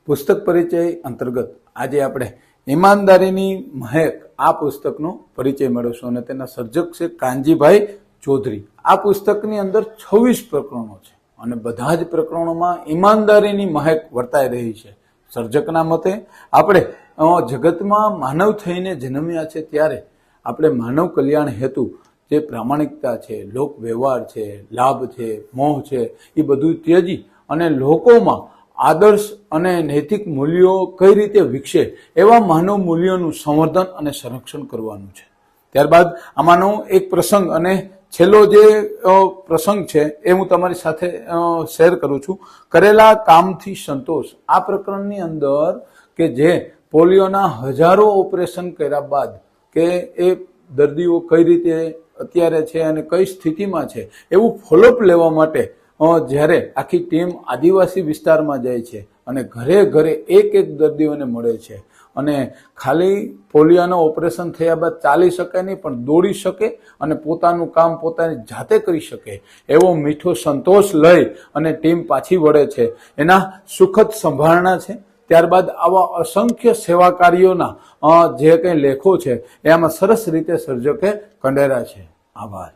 પુસ્તક પરિચય અંતર્ગત આજે આપણે ઈમાનદારીની મહેક આ પુસ્તકનો પરિચય મેળવશું અને તેના સર્જક છે કાનજીભાઈ ચૌધરી। આ પુસ્તકની અંદર 26 પ્રકરણો છે અને બધા જ પ્રકરણોમાં ઈમાનદારીની મહેક વર્તાઈ રહી છે। સર્જકના મતે આપણે જગતમાં માનવ થઈને જન્મ્યા છે ત્યારે આપણે માનવ કલ્યાણ હેતુ જે પ્રામાણિકતા છે, લોક વ્યવહાર છે, લાભ છે, મોહ છે, એ બધું ત્યજી અને લોકોમાં આદર્શ અને નૈતિક મૂલ્યો કઈ રીતે વિકસે એવા માનવ મૂલ્યોનું સંવર્ધન અને સંરક્ષણ કરવાનું છે। ત્યારબાદ આમાંનો એક પ્રસંગ અને છેલ્લો જે પ્રસંગ છે એ હું તમારી સાથે શેર કરું છું। કરેલા કામથી સંતોષ। આ પ્રકરણની અંદર કે જે પોલિયોના હજારો ઓપરેશન કર્યા બાદ કે એ દર્દીઓ કઈ રીતે અત્યારે છે અને કઈ સ્થિતિમાં છે એવું ફોલોઅપ લેવા માટે જ્યારે આખી ટીમ આદિવાસી વિસ્તારમાં જાય છે અને ઘરે ઘરે એક એક દર્દીઓને મળે છે અને ખાલી પોલિયોના ઓપરેશન થયા બાદ ચાલી શકે નહીં પણ દોડી શકે અને પોતાનું કામ પોતાની જાતે કરી શકે એવો મીઠો સંતોષ લઈ અને ટીમ પાછી વળે છે। એના સુખદ સંભાળના છે। ત્યારબાદ આવા અસંખ્ય સેવા કાર્યોના જે કંઈ લેખો છે એ આમાં સરસ રીતે સર્જકે કંડેરા છે। આભાર।